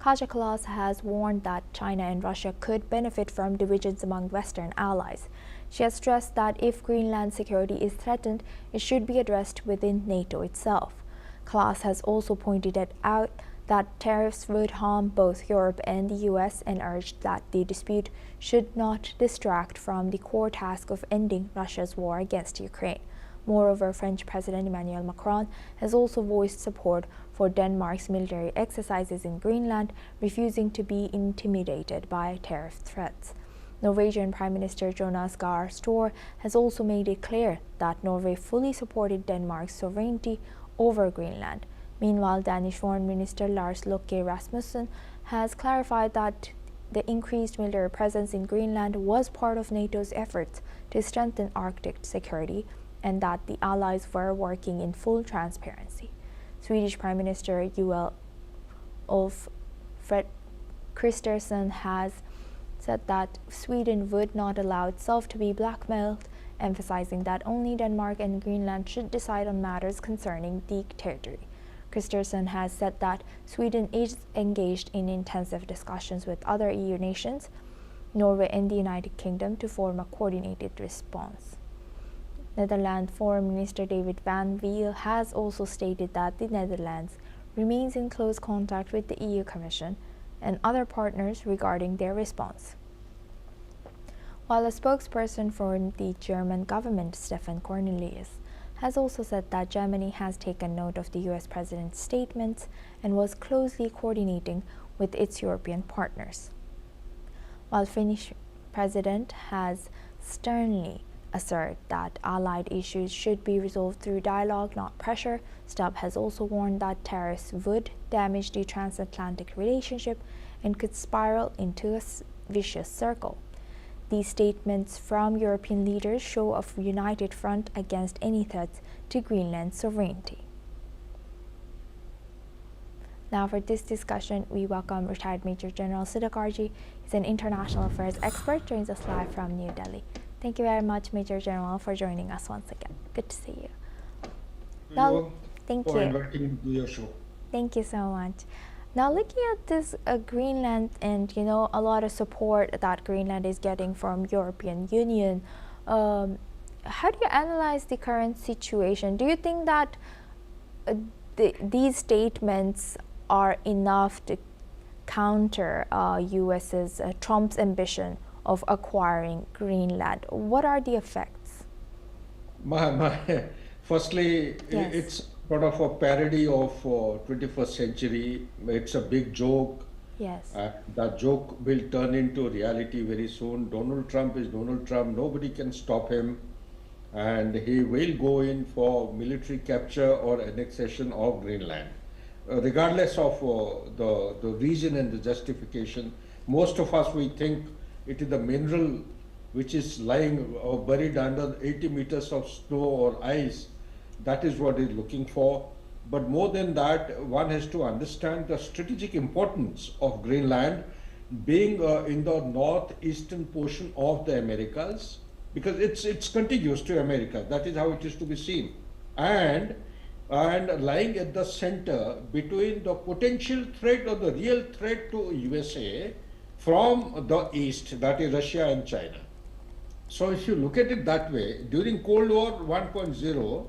Kaja Kallas has warned that China and Russia could benefit from divisions among Western allies. She has stressed that if Greenland's security is threatened, it should be addressed within NATO itself. Kallas has also pointed out that tariffs would harm both Europe and the US and urged that the dispute should not distract from the core task of ending Russia's war against Ukraine. Moreover, French President Emmanuel Macron has also voiced support for Denmark's military exercises in Greenland, refusing to be intimidated by tariff threats. Norwegian Prime Minister Jonas Gahr Store has also made it clear that Norway fully supported Denmark's sovereignty over Greenland. Meanwhile, Danish Foreign Minister Lars Løkke Rasmussen has clarified that the increased military presence in Greenland was part of NATO's efforts to strengthen Arctic security and that the allies were working in full transparency. Swedish Prime Minister Ulf Kristersson has said that Sweden would not allow itself to be blackmailed, emphasizing that only Denmark and Greenland should decide on matters concerning the territory. Kristersson has said that Sweden is engaged in intensive discussions with other EU nations, Norway and the United Kingdom to form a coordinated response. Netherlands Foreign Minister David Van Wiel has also stated that the Netherlands remains in close contact with the EU Commission and other partners regarding their response. While a spokesperson for the German government, Stefan Cornelius, has also said that Germany has taken note of the US President's statements and was closely coordinating with its European partners. While Finnish President has sternly asserted that allied issues should be resolved through dialogue, not pressure, Stubb has also warned that tariffs would damage the transatlantic relationship and could spiral into a vicious circle. These statements from European leaders show a united front against any threats to Greenland's sovereignty. Now for this discussion, we welcome retired Major General Sudhakarji. He's an international affairs expert, joins us live from New Delhi. Thank you very much, Major General, for joining us once again. Good to see you. Thank you for inviting me to your show. Thank you so much. Now, looking at this Greenland and, a lot of support that Greenland is getting from European Union, how do you analyze the current situation? Do you think that these statements are enough to counter US's Trump's ambition of acquiring Greenland? What are the effects? Firstly, Yes. it's sort of a parody of 21st century. It's a big joke. Yes. That joke will turn into reality very soon. Donald Trump is Donald Trump. Nobody can stop him. And he will go in for military capture or annexation of Greenland. Regardless of the reason and the justification, most of us, we think it is the mineral which is lying or buried under 80 meters of snow or ice. That is what he's looking for. But more than that, one has to understand the strategic importance of Greenland being in the northeastern portion of the Americas, because it's contiguous to America. That is how it is to be seen. And lying at the center between the potential threat or the real threat to USA from the east, that is Russia and China. So if you look at it that way, during Cold War 1.0,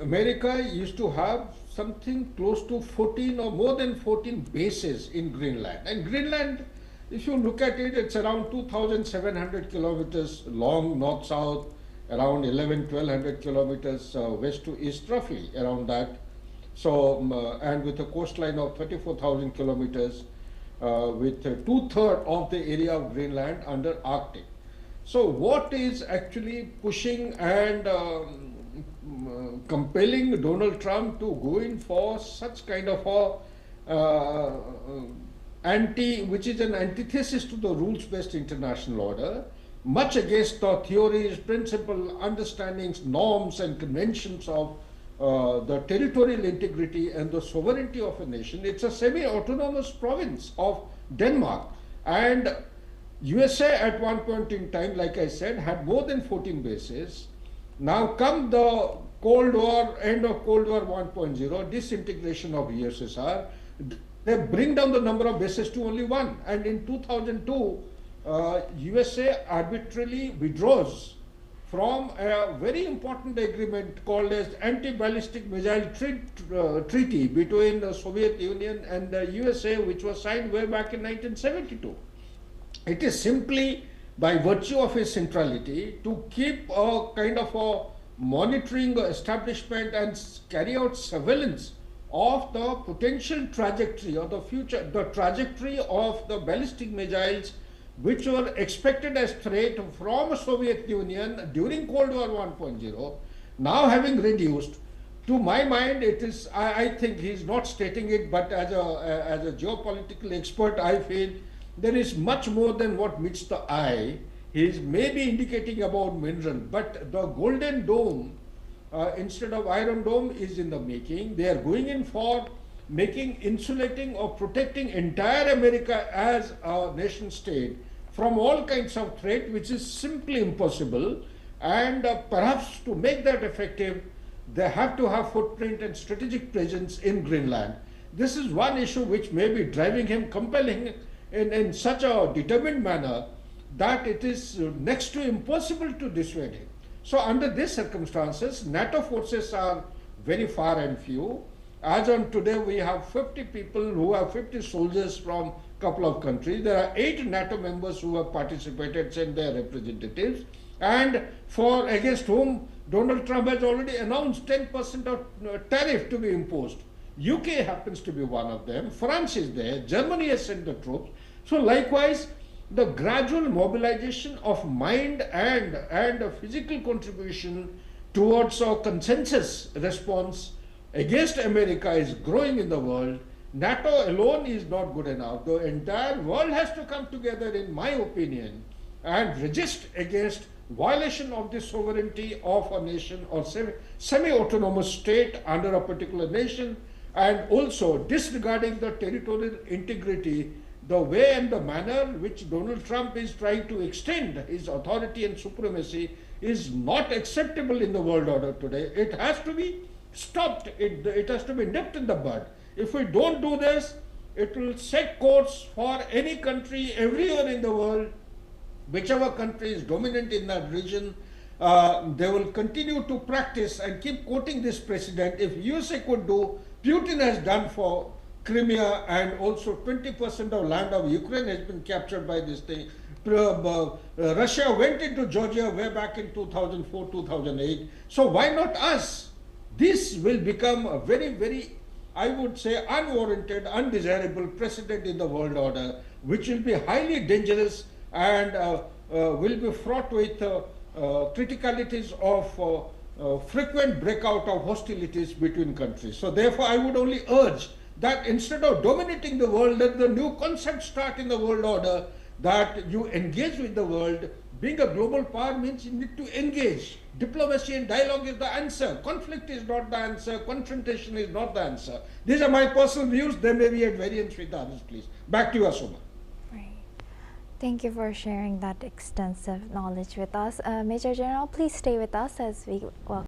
America used to have something close to 14 or more than 14 bases in Greenland. And Greenland, if you look at it, it's around 2,700 kilometers long, north-south, around 1,100 kilometers west to east, roughly around that. So, and with a coastline of 34,000 kilometers, with 2/3 of the area of Greenland under Arctic. So what is actually pushing and compelling Donald Trump to go in for such kind of a which is an antithesis to the rules-based international order, much against the theories, principles, understandings, norms and conventions of the territorial integrity and the sovereignty of a nation. It's a semi-autonomous province of Denmark, and USA at one point in time, like I said, had more than 14 bases. Now come the Cold War, end of Cold War 1.0, disintegration of USSR, they bring down the number of bases to only one. And in 2002, USA arbitrarily withdraws from a very important agreement called as Anti-Ballistic Missile Treaty between the Soviet Union and the USA, which was signed way back in 1972. It is simply by virtue of its centrality to keep a kind of a monitoring establishment and carry out surveillance of the potential trajectory or the future, the trajectory of the ballistic missiles which were expected as threat from Soviet Union during Cold War 1.0, now having reduced. To my mind, it is, I think he is not stating it, but as a geopolitical expert, I feel there is much more than what meets the eye. He is maybe indicating about mineral, but the golden dome instead of iron dome is in the making. They are going in for making, insulating or protecting entire America as a nation state from all kinds of threat, which is simply impossible. And perhaps to make that effective, they have to have footprint and strategic presence in Greenland. This is one issue which may be driving him, compelling in such a determined manner that it is next to impossible to dissuade him. So under these circumstances, NATO forces are very far and few. As on today, we have 50 people who are 50 soldiers from a couple of countries. There are 8 NATO members who have participated, sent their representatives, and for against whom Donald Trump has already announced 10% of tariff to be imposed. UK happens to be one of them. France is there. Germany has sent the troops. So likewise, the gradual mobilization of mind and a physical contribution towards a consensus response against America is growing in the world. NATO alone is not good enough. The entire world has to come together, in my opinion, and resist against violation of the sovereignty of a nation or semi-autonomous state under a particular nation, and also disregarding the territorial integrity, the way and the manner which Donald Trump is trying to extend his authority and supremacy is not acceptable in the world order today. It has to be stopped. It has to be nipped in the bud. If we don't do this, it will set course for any country everywhere in the world. Whichever country is dominant in that region, they will continue to practice and keep quoting this precedent. If USA could do, Putin has done for Crimea, and also 20% of land of Ukraine has been captured by this thing. Russia went into Georgia way back in 2004, 2008. So why not us? This will become a very, very, I would say, unwarranted, undesirable precedent in the world order, which will be highly dangerous and will be fraught with criticalities of frequent breakout of hostilities between countries. So therefore, I would only urge that instead of dominating the world, let the new concept start in the world order, that you engage with the world. Being a global power means you need to engage. Diplomacy and dialogue is the answer. Conflict is not the answer. Confrontation is not the answer. These are my personal views. They may be at variance with others, please. Back to you, Asuma. Right. Thank you for sharing that extensive knowledge with us. Major General, please stay with us as we welcome